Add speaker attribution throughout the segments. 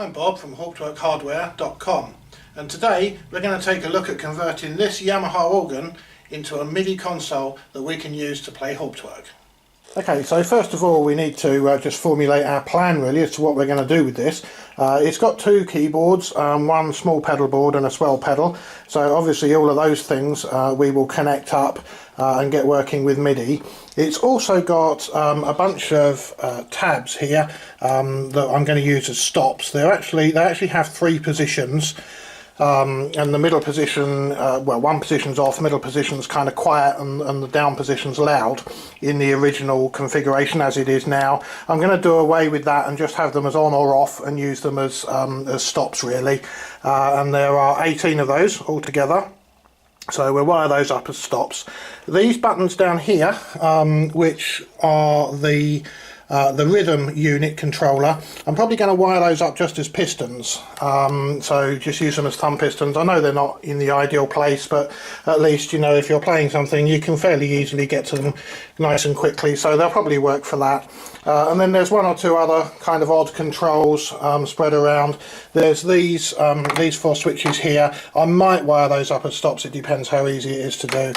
Speaker 1: I'm Bob from HawkTworkHardware.com, and today we're going to take a look at converting this Yamaha organ into a MIDI console that we can use to play Hauptwerk. Okay, so first of all we need to just formulate our plan really as to what we're going to do with this. It's got two keyboards, one small pedal board and a swell pedal, so obviously all of those things we will connect up and get working with MIDI. It's also got a bunch of tabs here that I'm going to use as stops. They actually have three positions. And the middle position, well, one position's off, middle position's kind of quiet, and the down position's loud in the original configuration as it is now. I'm going to do away with that and just have them as on or off and use them as stops really. And there are 18 of those altogether. So we'll wire those up as stops. These buttons down here, which are the rhythm unit controller, I'm probably going to wire those up just as pistons, so just use them as thumb pistons. I know they're not in the ideal place, but at least, you know, if you're playing something you can fairly easily get to them nice and quickly, so they'll probably work for that. And then there's one or two other kind of odd controls spread around. There's these four switches here. I might wire those up as stops, it depends how easy it is to do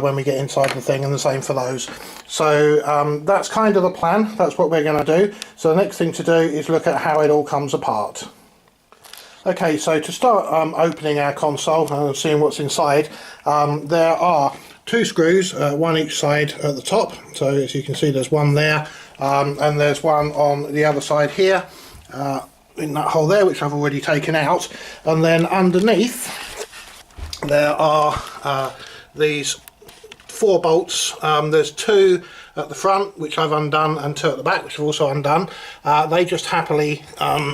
Speaker 1: when we get inside the thing, and the same for those. So that's kind of the plan, that's what we're going to do. So the next thing to do is look at how it all comes apart. Okay, so to start opening our console and seeing what's inside, there are two screws, one each side at the top. So as you can see there's one there, and there's one on the other side here, in that hole there, which I've already taken out. And then underneath there are these four bolts. There's two at the front which I've undone, and two at the back which I've also undone. They just happily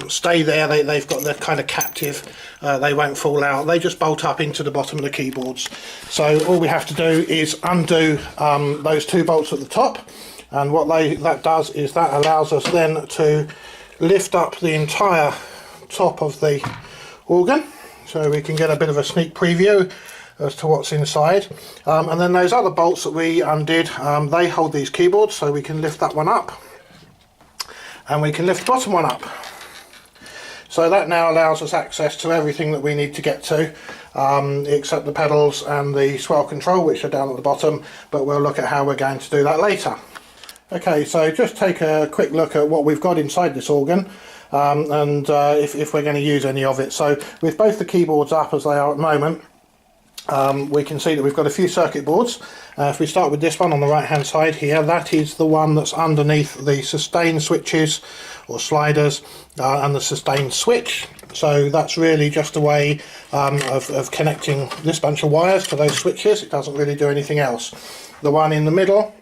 Speaker 1: stay there. They're kind of captive. They won't fall out. They just bolt up into the bottom of the keyboards. So all we have to do is undo those two bolts at the top, and what that does is that allows us then to lift up the entire top of the organ, so we can get a bit of a sneak preview as to what's inside. And then those other bolts that we undid, they hold these keyboards, so we can lift that one up and we can lift the bottom one up. So that now allows us access to everything that we need to get to, except the pedals and the swell control, which are down at the bottom, but we'll look at how we're going to do that later. Okay, so just take a quick look at what we've got inside this organ, and if we're going to use any of it. So with both the keyboards up as they are at the moment, we can see that we've got a few circuit boards. If we start with this one on the right hand side here, that is the one that's underneath the sustain switches or sliders and the sustain switch. So that's really just a way of connecting this bunch of wires to those switches. It doesn't really do anything else. The one in the middle,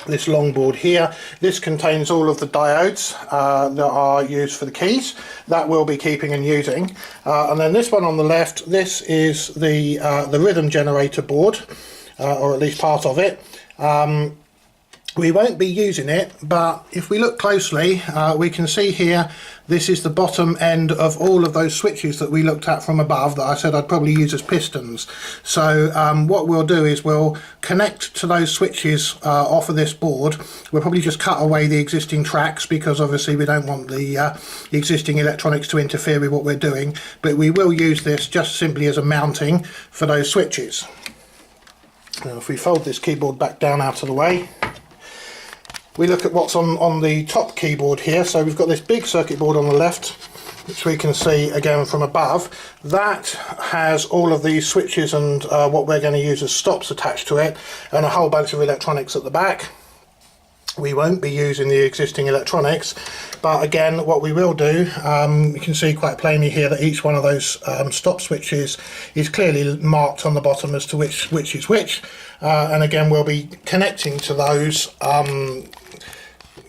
Speaker 1: this long board here, this contains all of the diodes that are used for the keys that we'll be keeping and using. And then this one on the left, this is the rhythm generator board, or at least part of it. We won't be using it, but if we look closely, we can see here this is the bottom end of all of those switches that we looked at from above that I said I'd probably use as pistons. So what we'll do is we'll connect to those switches off of this board. We'll probably just cut away the existing tracks, because obviously we don't want the existing electronics to interfere with what we're doing, but we will use this just simply as a mounting for those switches. Now if we fold this keyboard back down out of the way, we look at what's on the top keyboard here. So we've got this big circuit board on the left, which we can see again from above. That has all of these switches and what we're going to use as stops attached to it, and a whole bunch of electronics at the back. We won't be using the existing electronics, but again what we will do, you can see quite plainly here that each one of those stop switches is clearly marked on the bottom as to which is which, and again we'll be connecting to those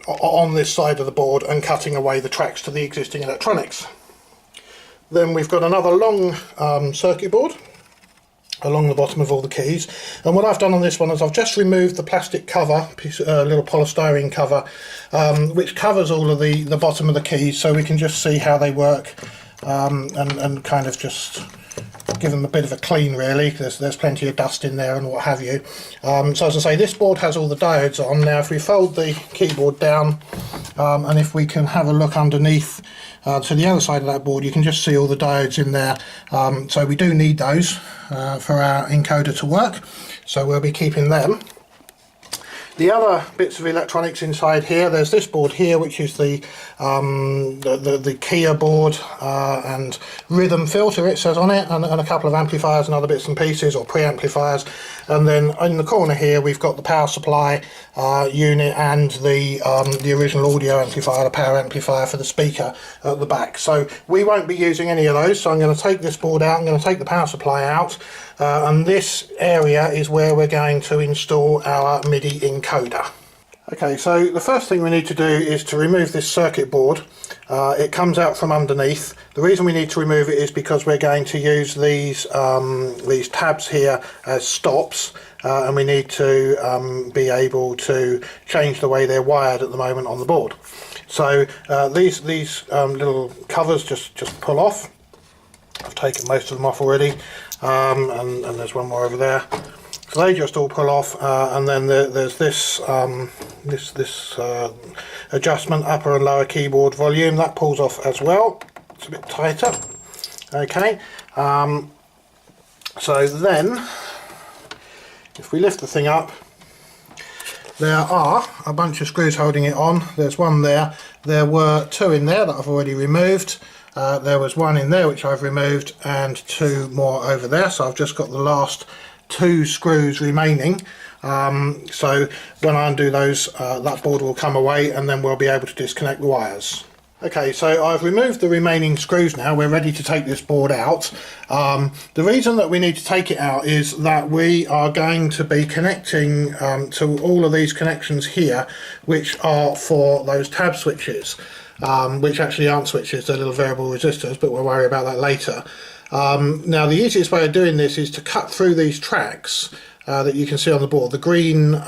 Speaker 1: on this side of the board and cutting away the tracks to the existing electronics. Then we've got another long circuit board along the bottom of all the keys, and what I've done on this one is I've just removed the plastic cover, little polystyrene cover, which covers all of the bottom of the keys, so we can just see how they work, and kind of just give them a bit of a clean really. There's plenty of dust in there and what have you. So as I say, this board has all the diodes on. Now if we fold the keyboard down and if we can have a look underneath to the other side of that board, you can just see all the diodes in there. So we do need those for our encoder to work, so we'll be keeping them. The other bits of electronics inside here, there's this board here, which is the Kia board and rhythm filter, it says on it, and a couple of amplifiers and other bits and pieces, or preamplifiers. And then in the corner here we've got the power supply unit and the original audio amplifier, the power amplifier for the speaker at the back. So we won't be using any of those, so I'm going to take this board out, I'm going to take the power supply out, and this area is where we're going to install our MIDI encoder. Okay, so the first thing we need to do is to remove this circuit board. It comes out from underneath. The reason we need to remove it is because we're going to use these tabs here as stops, and we need to be able to change the way they're wired at the moment on the board. So these little covers just pull off. I've taken most of them off already, and there's one more over there. So they just all pull off, and then there's this adjustment, upper and lower keyboard volume, that pulls off as well. It's a bit tighter. Okay, so then if we lift the thing up, there are a bunch of screws holding it on. There's one there. There were two in there that I've already removed. There was one in there which I've removed, and two more over there. So I've just got the last two screws remaining. So when I undo those, that board will come away, and then we'll be able to disconnect the wires. Okay, so I've removed the remaining screws now. We're ready to take this board out. The reason that we need to take it out is that we are going to be connecting to all of these connections here, which are for those tab switches, which actually aren't switches, they're little variable resistors, but we'll worry about that later. Now the easiest way of doing this is to cut through these tracks that you can see on the board. The green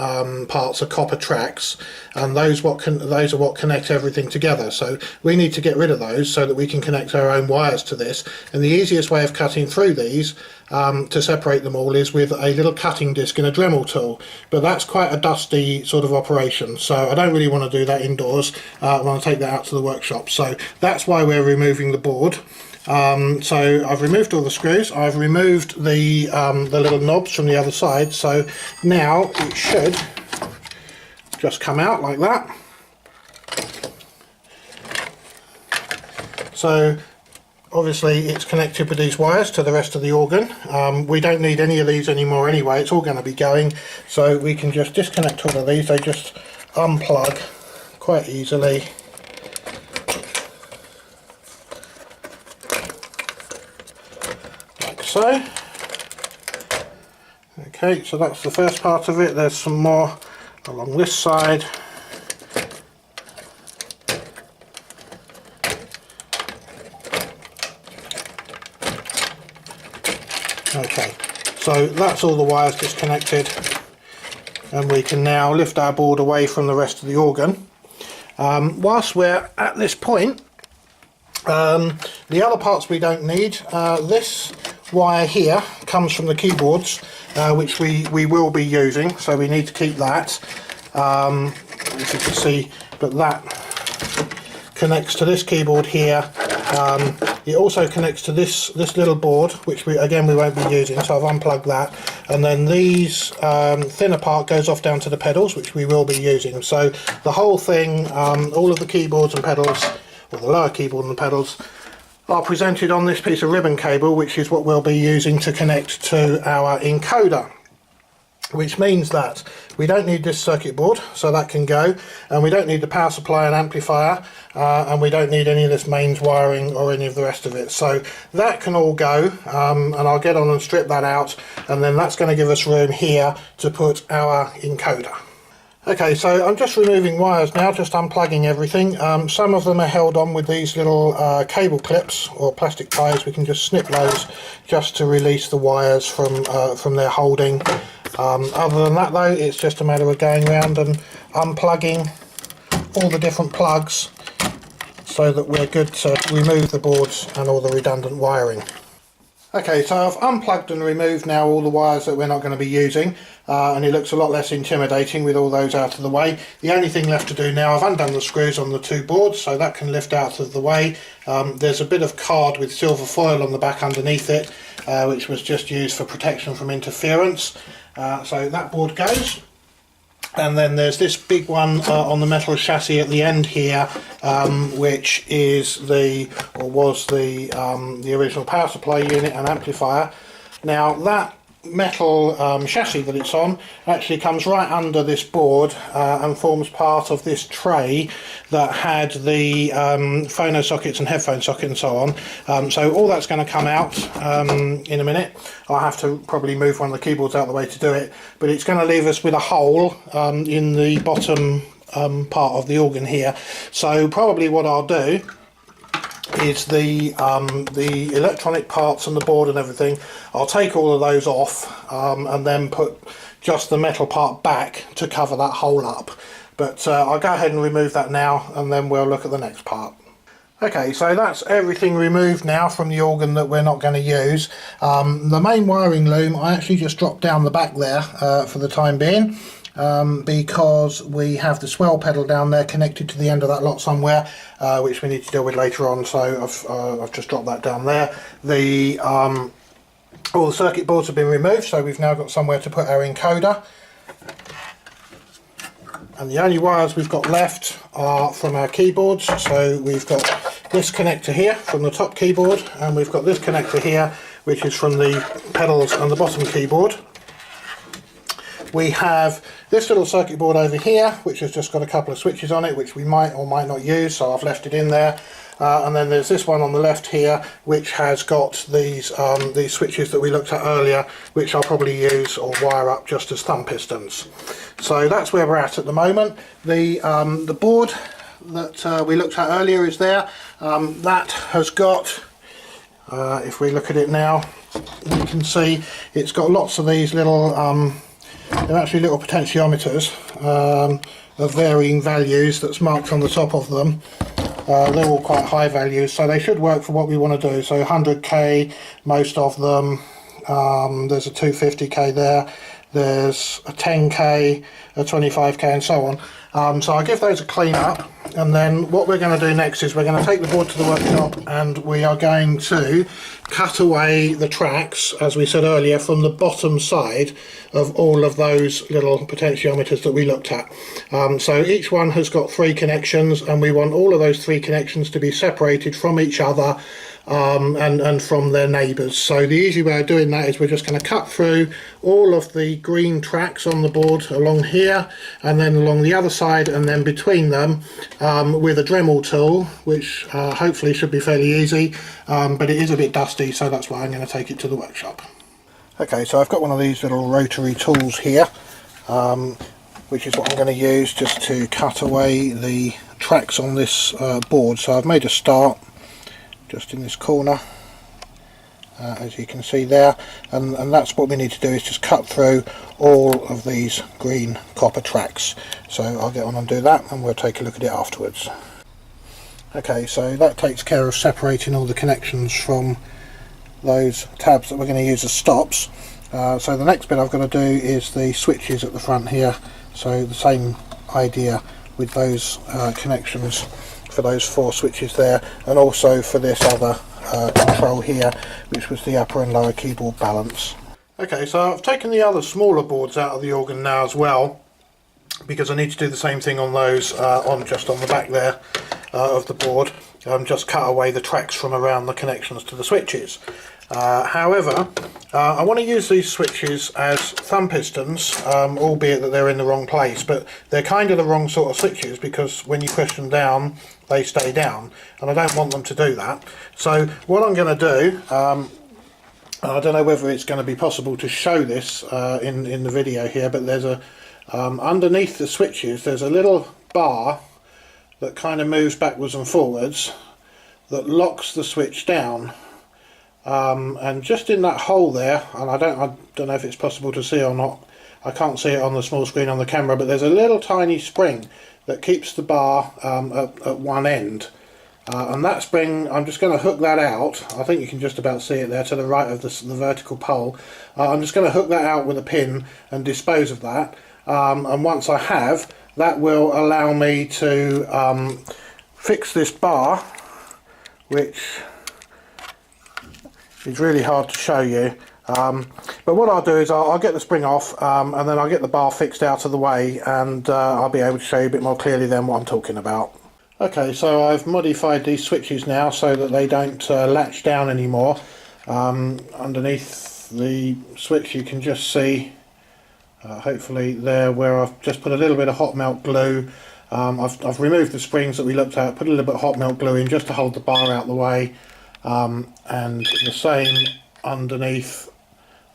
Speaker 1: parts are copper tracks, and those are what connect everything together. So we need to get rid of those so that we can connect our own wires to this. And the easiest way of cutting through these to separate them all is with a little cutting disc and a Dremel tool. But that's quite a dusty sort of operation, so I don't really want to do that indoors. I want to take that out to the workshop. So that's why we're removing the board. So I've removed all the screws, I've removed the little knobs from the other side, so now it should just come out like that. So obviously it's connected with these wires to the rest of the organ. We don't need any of these anymore anyway, it's all going to be going, so we can just disconnect all of these. They just unplug quite easily. So, okay, so that's the first part of it. There's some more along this side. Okay, so that's all the wires disconnected, and we can now lift our board away from the rest of the organ. Whilst we're at this point, the other parts we don't need. This wire here comes from the keyboards, which we will be using, so we need to keep that, as you can see, but that connects to this keyboard here. It also connects to this little board, which we won't be using, so I've unplugged that, and then these thinner part goes off down to the pedals, which we will be using. So the whole thing, all of the keyboards and pedals, or the lower keyboard and the pedals, are presented on this piece of ribbon cable, which is what we'll be using to connect to our encoder, which means that we don't need this circuit board, so that can go, and we don't need the power supply and amplifier, and we don't need any of this mains wiring or any of the rest of it, so that can all go, and I'll get on and strip that out, and then that's going to give us room here to put our encoder. Okay, so I'm just removing wires now, just unplugging everything. Some of them are held on with these little cable clips or plastic ties. We can just snip those just to release the wires from their holding. Other than that though, it's just a matter of going around and unplugging all the different plugs so that we're good to remove the boards and all the redundant wiring. Okay, so I've unplugged and removed now all the wires that we're not going to be using, and it looks a lot less intimidating with all those out of the way. The only thing left to do now, I've undone the screws on the two boards, so that can lift out of the way. There's a bit of card with silver foil on the back underneath it, which was just used for protection from interference. So that board goes. And then there's this big one on the metal chassis at the end here, which is was the original power supply unit and amplifier. Now that metal chassis that it's on actually comes right under this board and forms part of this tray that had the phono sockets and headphone socket and so on. So all that's going to come out in a minute. I'll have to probably move one of the keyboards out of the way to do it, but it's going to leave us with a hole in the bottom part of the organ here. So probably what I'll do is the electronic parts and the board and everything, I'll take all of those off and then put just the metal part back to cover that hole up. But I'll go ahead and remove that now, and then we'll look at the next part. Okay, so that's everything removed now from the organ that we're not going to use. The main wiring loom I actually just dropped down the back there for the time being. Because we have the swell pedal down there connected to the end of that lot somewhere, which we need to deal with later on, so I've just dropped that down there. All the circuit boards have been removed, so we've now got somewhere to put our encoder. And the only wires we've got left are from our keyboards. So we've got this connector here from the top keyboard, and we've got this connector here, which is from the pedals and the bottom keyboard. We have this little circuit board over here, which has just got a couple of switches on it, which we might or might not use, so I've left it in there. And then there's this one on the left here, which has got these switches that we looked at earlier, which I'll probably use or wire up just as thumb pistons. So that's where we're at the moment. The board that we looked at earlier is there. That has got, if we look at it now, you can see it's got lots of these little they're actually little potentiometers of varying values that's marked on the top of them. They're all quite high values, so they should work for what we want to do. So 100k, most of them. There's a 250k there. There's a 10k, a 25k, and so on. So I'll give those a clean up, and then what we're going to do next is we're going to take the board to the workshop, and we are going to cut away the tracks, as we said earlier, from the bottom side of all of those little potentiometers that we looked at. So each one has got 3 connections, and we want all of those 3 connections to be separated from each other and from their neighbours. So the easy way of doing that is we're just going to cut through all of the green tracks on the board along here, and then along the other side, and then between them with a Dremel tool, which hopefully should be fairly easy, but it is a bit dusty, so that's why I'm going to take it to the workshop. Okay, so I've got one of these little rotary tools here, which is what I'm going to use just to cut away the tracks on this board. So I've made a start just in this corner, as you can see there, and that's what we need to do, is just cut through all of these green copper tracks. So I'll get on and do that, and we'll take a look at it afterwards. Okay, so that takes care of separating all the connections from those tabs that we're going to use as stops. So the next bit I've got to do is the switches at the front here. So the same idea with those connections for those 4 switches there, and also for this other control here, which was the upper and lower keyboard balance. Okay, so I've taken the other smaller boards out of the organ now as well, because I need to do the same thing on those just on the back there of the board. Just cut away the tracks from around the connections to the switches. However, I want to use these switches as thumb pistons, albeit that they're in the wrong place, but they're kind of the wrong sort of switches, because when you push them down they stay down, and I don't want them to do that. So what I'm going to do, I don't know whether it's going to be possible to show this in the video here, but there's a underneath the switches there's a little bar that kind of moves backwards and forwards that locks the switch down. And just in that hole there, and I don't know if it's possible to see or not, I can't see it on the small screen on the camera, but there's a little tiny spring that keeps the bar at one end, and that spring, I'm just going to hook that out. I think you can just about see it there to the right of the vertical pole. I'm just going to hook that out with a pin and dispose of that, and once I have, that will allow me to fix this bar, which is really hard to show you. But what I'll do is I'll get the spring off, and then I'll get the bar fixed out of the way, and I'll be able to show you a bit more clearly then what I'm talking about. Okay, so I've modified these switches now so that they don't latch down anymore. Underneath the switch you can just see, hopefully there, where I've just put a little bit of hot melt glue. I've removed the springs that we looked at, put a little bit of hot melt glue in just to hold the bar out of the way, and the same underneath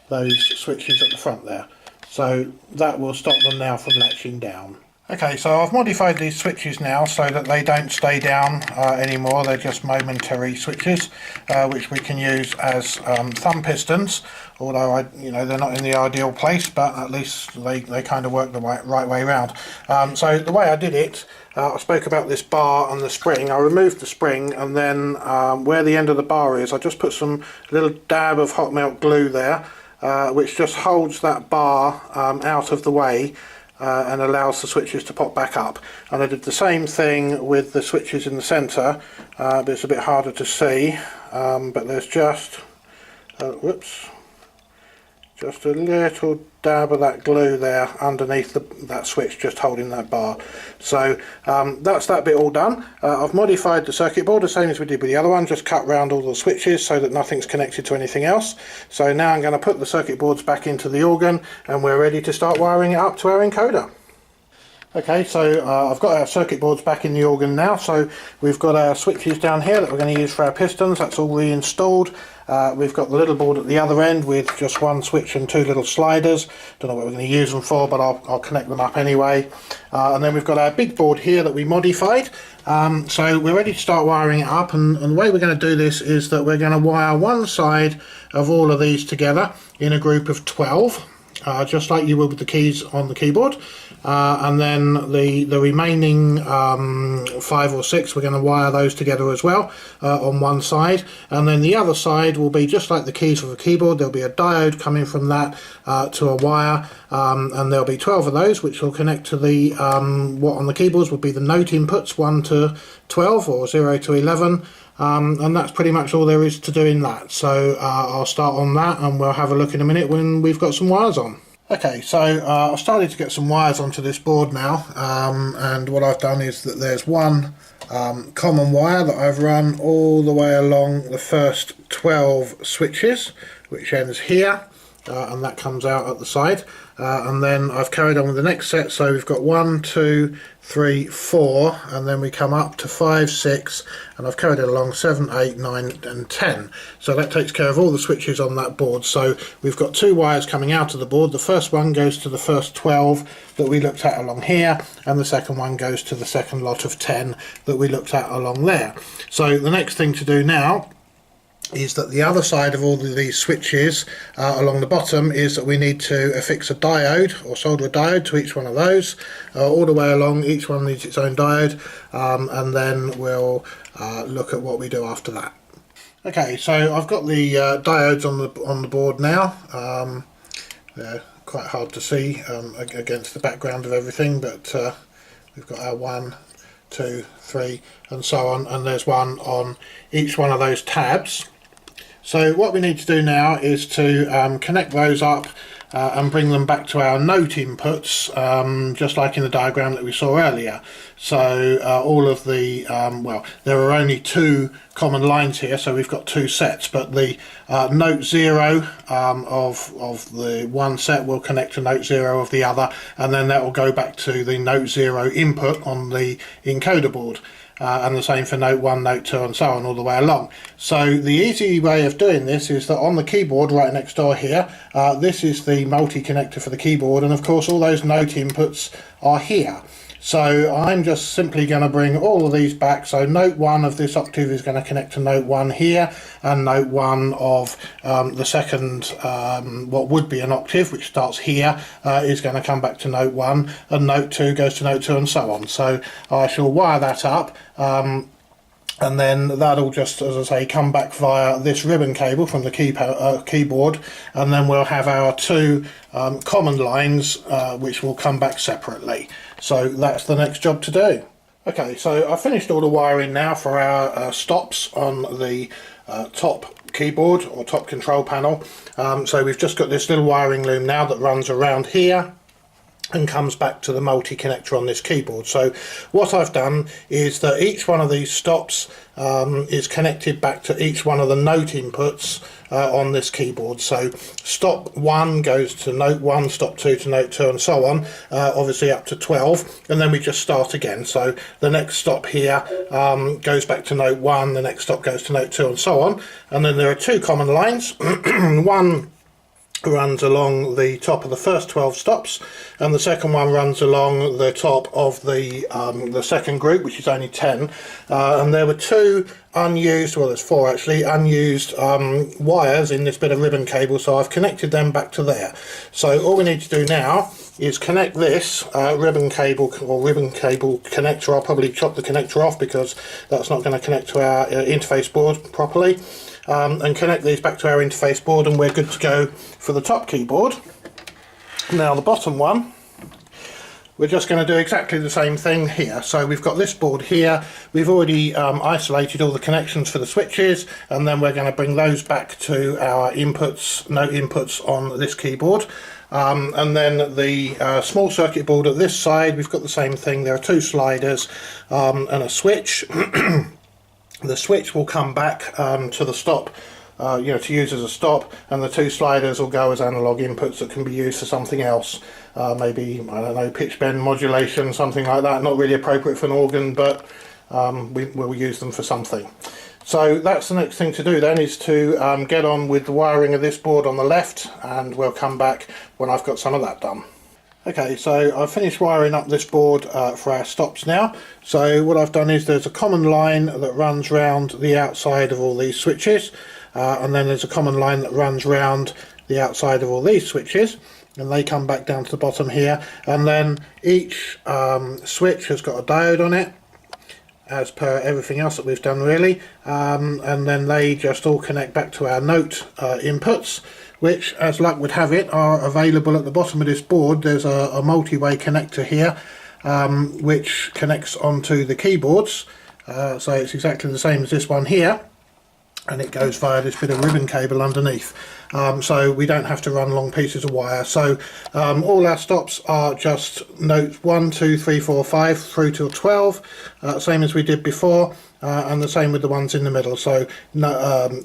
Speaker 1: those switches at the front there. So that will stop them now from latching down. Okay, so I've modified these switches now so that they don't stay down anymore. They're just momentary switches, which we can use as thumb pistons. Although they're not in the ideal place, but at least they kind of work the right way around. So the way I did it, I spoke about this bar and the spring. I removed the spring, and then where the end of the bar is, I just put some little dab of hot melt glue there, which just holds that bar out of the way. And allows the switches to pop back up. And I did the same thing with the switches in the centre, but it's a bit harder to see, but there's just just a little dab of that glue there underneath that switch, just holding that bar. So that's that bit all done. I've modified the circuit board the same as we did with the other one, just cut round all the switches so that nothing's connected to anything else. So now I'm going to put the circuit boards back into the organ, and we're ready to start wiring it up to our encoder. Okay, so I've got our circuit boards back in the organ now. So we've got our switches down here that we're going to use for our pistons. That's all reinstalled. We've got the little board at the other end with just one switch and two little sliders. Don't know what we're going to use them for, but I'll connect them up anyway. And then we've got our big board here that we modified. So we're ready to start wiring it up, and the way we're going to do this is that we're going to wire one side of all of these together in a group of 12. Just like you would with the keys on the keyboard, and then the remaining 5 or 6, we're going to wire those together as well on one side, and then the other side will be just like the keys of the keyboard. There'll be a diode coming from that to a wire, and there'll be 12 of those, which will connect to the what on the keyboards would be the note inputs 1 to 12 or 0 to 11. And that's pretty much all there is to do in that. So I'll start on that, and we'll have a look in a minute when we've got some wires on. Okay, so I've started to get some wires onto this board now, and what I've done is that there's one common wire that I've run all the way along the first 12 switches, which ends here, and that comes out at the side. And then I've carried on with the next set, so we've got 1, 2, 3, 4, and then we come up to 5, 6, and I've carried it along 7, 8, 9 and 10. So that takes care of all the switches on that board. So we've got 2 wires coming out of the board. The first one goes to the first 12 that we looked at along here, and the second one goes to the second lot of 10 that we looked at along there. So the next thing to do now is that the other side of all of these switches along the bottom is that we need to affix a diode or solder a diode to each one of those all the way along. Each one needs its own diode, and then we'll look at what we do after that. Okay, so I've got the diodes on the board now. They're quite hard to see against the background of everything, but we've got our 1, 2, 3 and so on, and there's one on each one of those tabs. So what we need to do now is to connect those up and bring them back to our note inputs, just like in the diagram that we saw earlier. So all of the, well, there are only 2 common lines here, so we've got 2 sets, but the note 0 of the one set will connect to note 0 of the other, and then that will go back to the note 0 input on the encoder board. And the same for note 1, note 2 and so on all the way along. So the easy way of doing this is that on the keyboard right next door here, this is the multi-connector for the keyboard, and of course all those note inputs are here. So I'm just simply going to bring all of these back. So note 1 of this octave is going to connect to note 1 here, and note 1 of the second, what would be an octave, which starts here, is going to come back to note 1, and note 2 goes to note 2 and so on. So I shall wire that up. and then that'll just, as I say, come back via this ribbon cable from the keyboard, and then we'll have our two common lines which will come back separately. So that's the next job to do. Okay, so I've finished all the wiring now for our stops on the top keyboard or top control panel. So we've just got this little wiring loom now that runs around here and comes back to the multi-connector on this keyboard. So what I've done is that each one of these stops is connected back to each one of the note inputs on this keyboard. So stop 1 goes to note 1, stop 2 to note 2, and so on, obviously up to 12, and then we just start again. So the next stop here goes back to note 1, the next stop goes to note 2, and so on. And then there are two common lines. One runs along the top of the first 12 stops, and the second one runs along the top of the second group, which is only 10. And there were two unused, well there's four actually, unused wires in this bit of ribbon cable, so I've connected them back to there. So all we need to do now is connect this ribbon cable connector. I'll probably chop the connector off because that's not going to connect to our interface board properly. And connect these back to our interface board, and we're good to go for the top keyboard. Now the bottom one, we're just going to do exactly the same thing here. So we've got this board here, we've already isolated all the connections for the switches, and then we're going to bring those back to our inputs, note inputs on this keyboard. And then the small circuit board at this side, we've got the same thing. There are two sliders and a switch. The switch will come back to the stop, to use as a stop, and the two sliders will go as analog inputs that can be used for something else. Maybe, I don't know, pitch bend modulation, something like that. Not really appropriate for an organ, but we'll use them for something. So that's the next thing to do then, is to get on with the wiring of this board on the left, and we'll come back when I've got some of that done. Okay, so I've finished wiring up this board for our stops now. So what I've done is there's a common line that runs round the outside of all these switches, and then there's a common line that runs round the outside of all these switches, and they come back down to the bottom here. And then each switch has got a diode on it, as per everything else that we've done really, and then they just all connect back to our note inputs, which, as luck would have it, are available at the bottom of this board. There's a multi-way connector here which connects onto the keyboards, so it's exactly the same as this one here, and it goes via this bit of ribbon cable underneath, so we don't have to run long pieces of wire. So all our stops are just notes 1, 2, 3, 4, 5 through till 12, same as we did before, and the same with the ones in the middle. So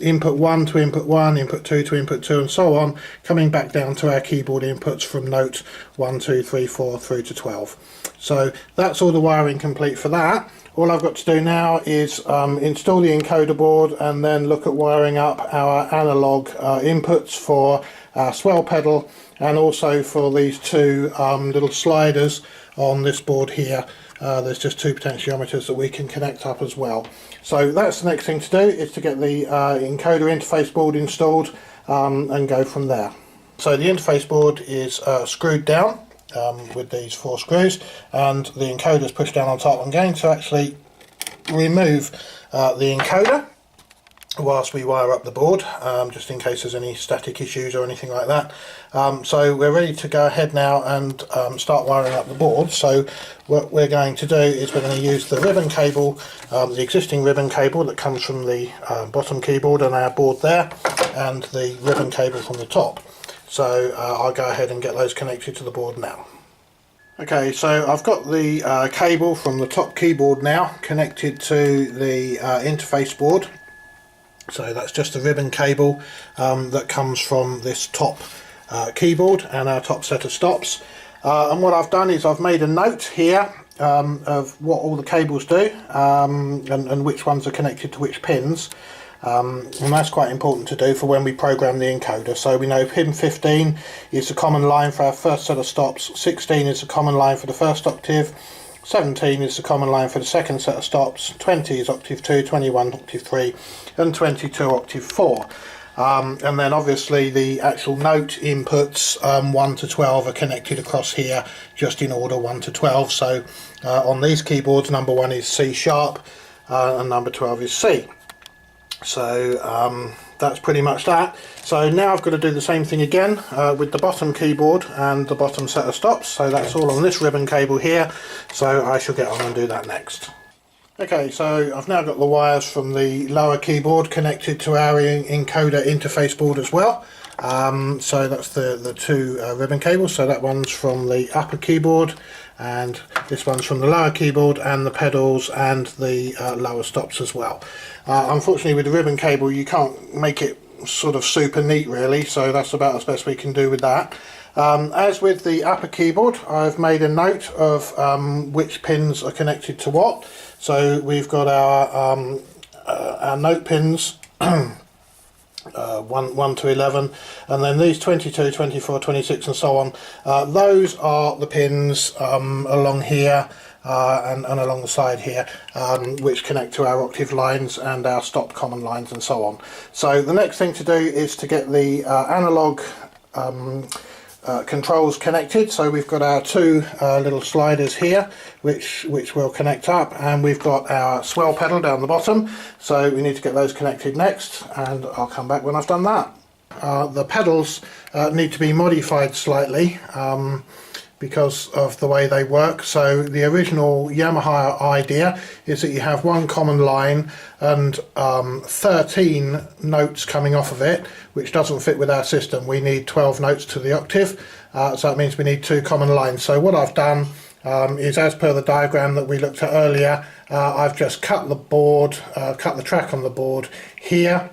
Speaker 1: input 1 to input 1, input 2 to input 2, and so on, coming back down to our keyboard inputs from note 1, 2, 3, 4 through to 12. So that's all the wiring complete for that. All I've got to do now is install the encoder board, and then look at wiring up our analog inputs for our swell pedal, and also for these two little sliders on this board here. There's just two potentiometers that we can connect up as well. So that's the next thing to do, is to get the encoder interface board installed and go from there. So the interface board is screwed down with these 4 screws, and the encoder is pushed down on top. I'm going to actually remove the encoder whilst we wire up the board, just in case there's any static issues or anything like that. So we're ready to go ahead now and start wiring up the board. So what we're going to do is we're going to use the ribbon cable, the existing ribbon cable that comes from the bottom keyboard on our board there, and the ribbon cable from the top. So I'll go ahead and get those connected to the board now. Okay, so I've got the cable from the top keyboard now connected to the interface board. So that's just a ribbon cable that comes from this top keyboard and our top set of stops. And what I've done is I've made a note here of what all the cables do, and which ones are connected to which pins. And that's quite important to do for when we program the encoder. So we know pin 15 is the common line for our first set of stops, 16 is the common line for the first octave, 17 is the common line for the second set of stops, 20 is octave 2, 21 octave 3, and 22 octave 4. And then obviously the actual note inputs 1 to 12 are connected across here just in order 1 to 12. So on these keyboards, number 1 is C sharp, and number 12 is C. So that's pretty much that. So now I've got to do the same thing again with the bottom keyboard and the bottom set of stops. So that's all on this ribbon cable here, so I shall get on and do that next. Okay, so I've now got the wires from the lower keyboard connected to our encoder interface board as well. So that's the two ribbon cables. So that one's from the upper keyboard and this one's from the lower keyboard, and the pedals and the lower stops as well. Unfortunately with the ribbon cable you can't make it sort of super neat really, so that's about as best we can do with that. As with the upper keyboard, I've made a note of which pins are connected to what. So we've got our note pins 1 to 11, and then these 22, 24, 26 and so on. Those are the pins along here and along the side here, which connect to our octave lines and our stop common lines and so on. So the next thing to do is to get the analog controls connected. So we've got our two little sliders here which will connect up, and we've got our swell pedal down the bottom, so we need to get those connected next, and I'll come back when I've done that. The pedals need to be modified slightly because of the way they work. So the original Yamaha idea is that you have one common line and 13 notes coming off of it, which doesn't fit with our system. We need 12 notes to the octave, so that means we need two common lines. So what I've done is, as per the diagram that we looked at earlier, I've just cut the board, cut the track on the board here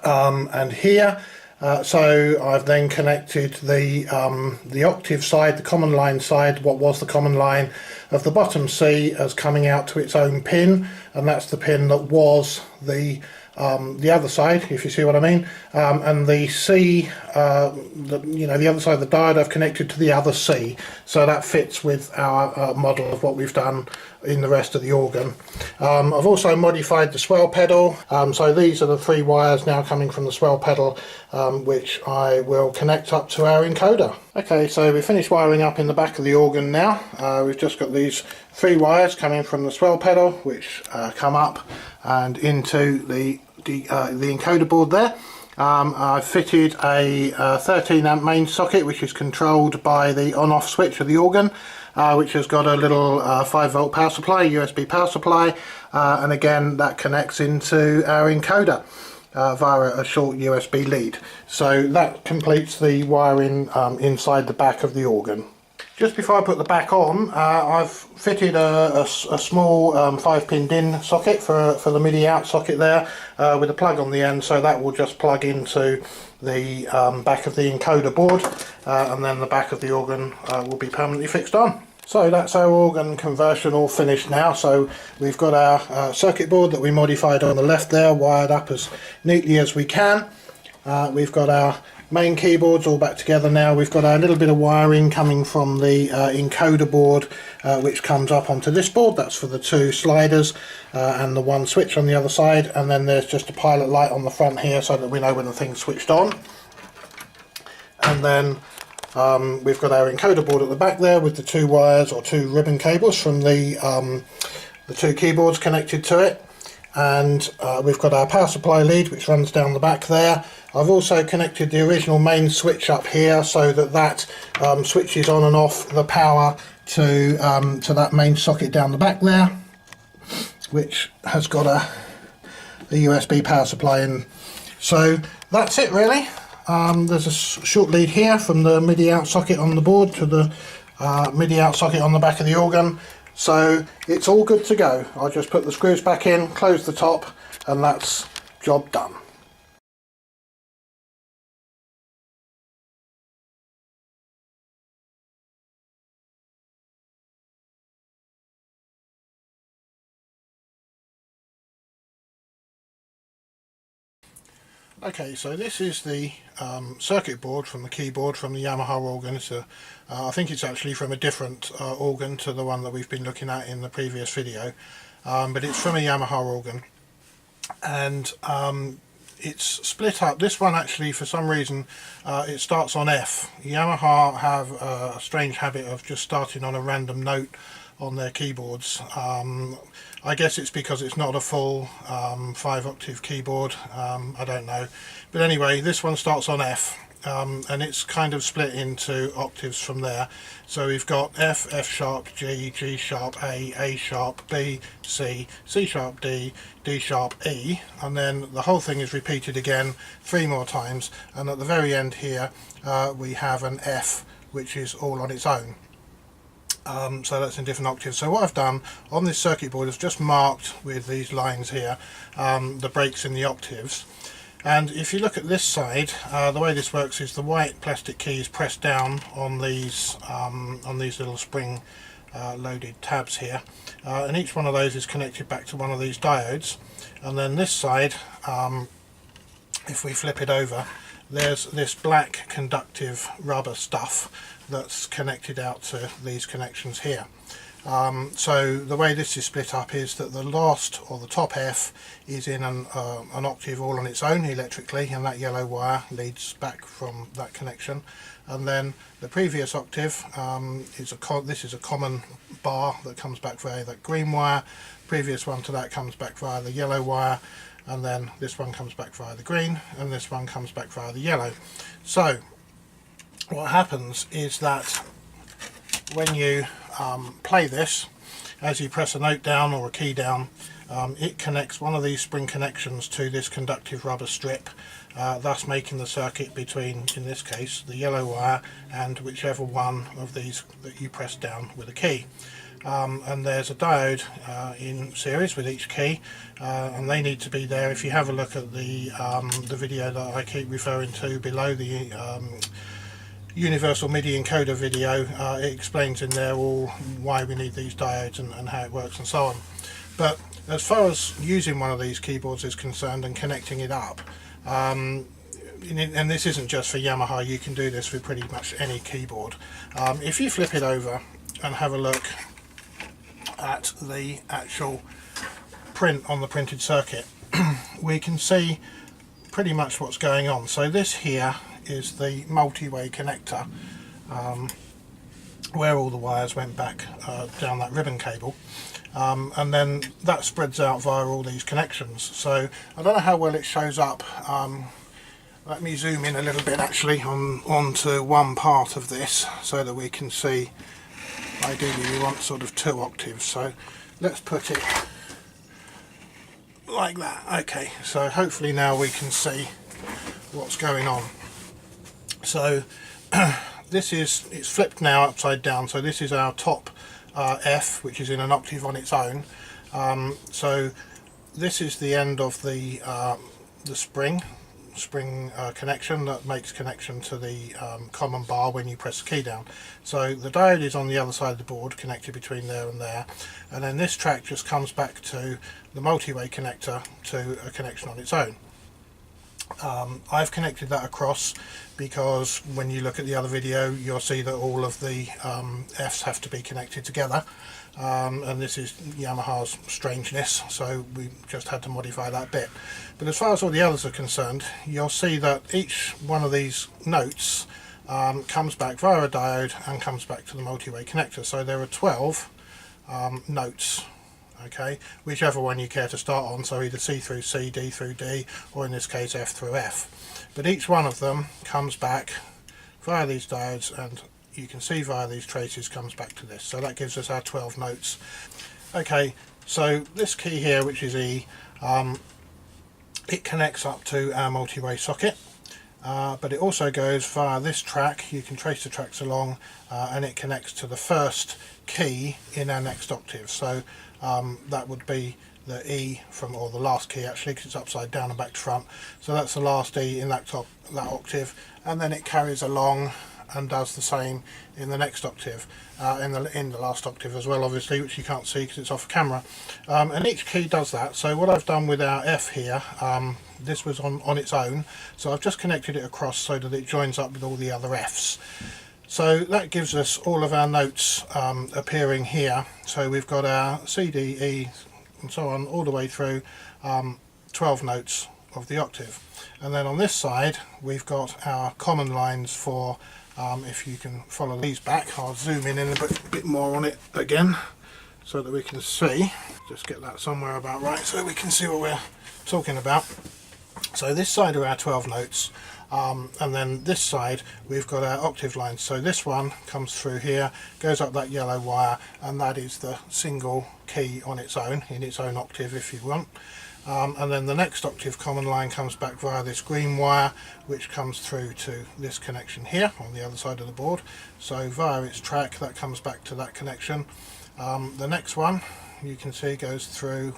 Speaker 1: and here. So I've then connected the octave side, the common line side, what was the common line of the bottom C, as coming out to its own pin, and that's the pin that was the other side, if you see what I mean. And the C, the other side of the diode, I've connected to the other C, so that fits with our model of what we've done in the rest of the organ. I've also modified the swell pedal, so these are the three wires now coming from the swell pedal, which I will connect up to our encoder. Okay, so we finished wiring up in the back of the organ now. We've just got these three wires coming from the swell pedal, which come up and into the encoder board there. I've fitted a 13 amp main socket, which is controlled by the on-off switch of the organ, which has got a little 5-volt power supply, USB power supply, and again that connects into our encoder via a short USB lead. So that completes the wiring inside the back of the organ. Just before I put the back on, I've fitted a small 5-pin DIN socket for the MIDI out socket there, with a plug on the end, so that will just plug into the back of the encoder board, and then the back of the organ will be permanently fixed on. So that's our organ conversion all finished now. So we've got our circuit board that we modified on the left there, wired up as neatly as we can. We've got our main keyboards all back together now. We've got a little bit of wiring coming from the encoder board, which comes up onto this board. That's for the two sliders and the one switch on the other side, and then there's just a pilot light on the front here so that we know when the thing's switched on. And then we've got our encoder board at the back there with the two wires, or two ribbon cables, from the two keyboards connected to it. And we've got our power supply lead, which runs down the back there. I've also connected the original main switch up here so that switches on and off the power to that main socket down the back there, which has got a USB power supply in. So that's it really. There's a short lead here from the MIDI out socket on the board to the MIDI out socket on the back of the organ. So it's all good to go. I'll just put the screws back in, close the top, and that's job done. Okay, so this is the circuit board from the keyboard from the Yamaha organ. I think it's actually from a different organ to the one that we've been looking at in the previous video, but it's from a Yamaha organ, and it's split up. This one actually, for some reason, it starts on F. Yamaha have a strange habit of just starting on a random note on their keyboards. I guess it's because it's not a full 5-octave keyboard, I don't know. But anyway, this one starts on F, and it's kind of split into octaves from there. So we've got F, F sharp, G, G sharp, A sharp, B, C, C sharp, D, D sharp, E, and then the whole thing is repeated again 3 more times, and at the very end here we have an F, which is all on its own. So that's in different octaves. So what I've done on this circuit board is just marked with these lines here the breaks in the octaves. And if you look at this side, the way this works is the white plastic key is pressed down on these little spring loaded tabs here, and each one of those is connected back to one of these diodes. And then this side, if we flip it over, there's this black conductive rubber stuff that's connected out to these connections here. So the way this is split up is that the last, or the top F, is in an octave all on its own electrically, and that yellow wire leads back from that connection. And then the previous octave this is a common bar that comes back via that green wire. Previous one to that comes back via the yellow wire, and then this one comes back via the green, and this one comes back via the yellow. So what happens is that when you play this, as you press a note down or a key down, it connects one of these spring connections to this conductive rubber strip, thus making the circuit between, in this case, the yellow wire and whichever one of these that you press down with a key. And there's a diode in series with each key, and they need to be there. If you have a look at the video that I keep referring to below, the Universal MIDI encoder video, it explains in there all why we need these diodes and how it works and so on. But as far as using one of these keyboards is concerned and connecting it up, and this isn't just for Yamaha, you can do this with pretty much any keyboard. If you flip it over and have a look at the actual print on the printed circuit, we can see pretty much what's going on. So this here is the multi-way connector, where all the wires went back down that ribbon cable, and then that spreads out via all these connections. So I don't know how well it shows up. Let me zoom in a little bit actually onto one part of this so that we can see. Ideally we want sort of 2 octaves, so let's put it like that. Okay, so hopefully now we can see what's going on. So it's flipped now upside down, so this is our top F, which is in an octave on its own. So this is the end of the spring connection that makes connection to the common bar when you press the key down. So the diode is on the other side of the board, connected between there and there, and then this track just comes back to the multi-way connector to a connection on its own. I've connected that across because when you look at the other video you'll see that all of the Fs have to be connected together, and this is Yamaha's strangeness, so we just had to modify that bit. But as far as all the others are concerned, you'll see that each one of these notes comes back via a diode and comes back to the multi-way connector. So there are 12 notes, okay, whichever one you care to start on, so either C through C, D through D, or in this case F through F. But each one of them comes back via these diodes, and you can see via these traces comes back to this. So that gives us our 12 notes. Okay, so this key here, which is E, it connects up to our multi-way socket, but it also goes via this track. You can trace the tracks along, and it connects to the first key in our next octave. So that would be the E from, or the last key actually, because it's upside down and back to front. So that's the last E in that octave, and then it carries along and does the same in the next octave, in the last octave as well, obviously, which you can't see because it's off camera. And each key does that. So what I've done with our F here, this was on its own, so I've just connected it across so that it joins up with all the other Fs. So that gives us all of our notes appearing here. So we've got our C, D, E and so on all the way through, 12 notes of the octave. And then on this side we've got our common lines for, if you can follow these back, I'll zoom in a bit more on it again. so that we can see. Just get that somewhere about right so we can see what we're talking about. So this side are our 12 notes, and then this side we've got our octave lines. So this one comes through here, goes up that yellow wire, and that is the single key on its own, in its own octave if you want. And then the next octave common line comes back via this green wire, which comes through to this connection here on the other side of the board. So via its track that comes back to that connection. The next one you can see goes through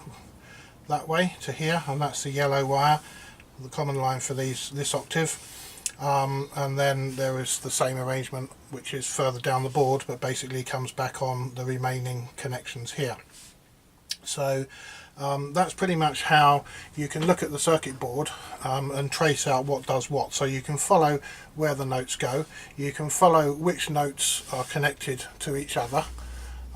Speaker 1: that way to here, and that's the yellow wire, the common line for this octave. And then there is the same arrangement which is further down the board, but basically comes back on the remaining connections here. So that's pretty much how you can look at the circuit board and trace out what does what. So you can follow where the notes go, you can follow which notes are connected to each other,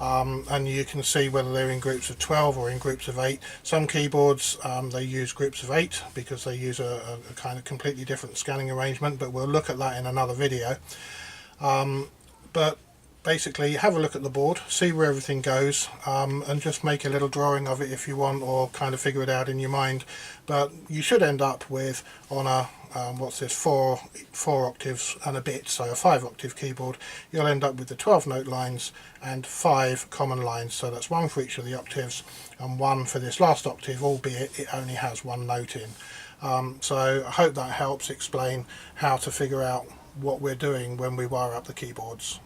Speaker 1: and you can see whether they're in groups of 12 or in groups of 8. Some keyboards they use groups of 8 because they use a kind of completely different scanning arrangement, but we'll look at that in another video. But basically have a look at the board, see where everything goes, and just make a little drawing of it if you want, or kind of figure it out in your mind. But you should end up with, on a what's this, four octaves and a bit, so a 5-octave keyboard, you'll end up with the 12 note lines and 5 common lines. So that's one for each of the octaves and one for this last octave, albeit it only has one note in. So I hope that helps explain how to figure out what we're doing when we wire up the keyboards.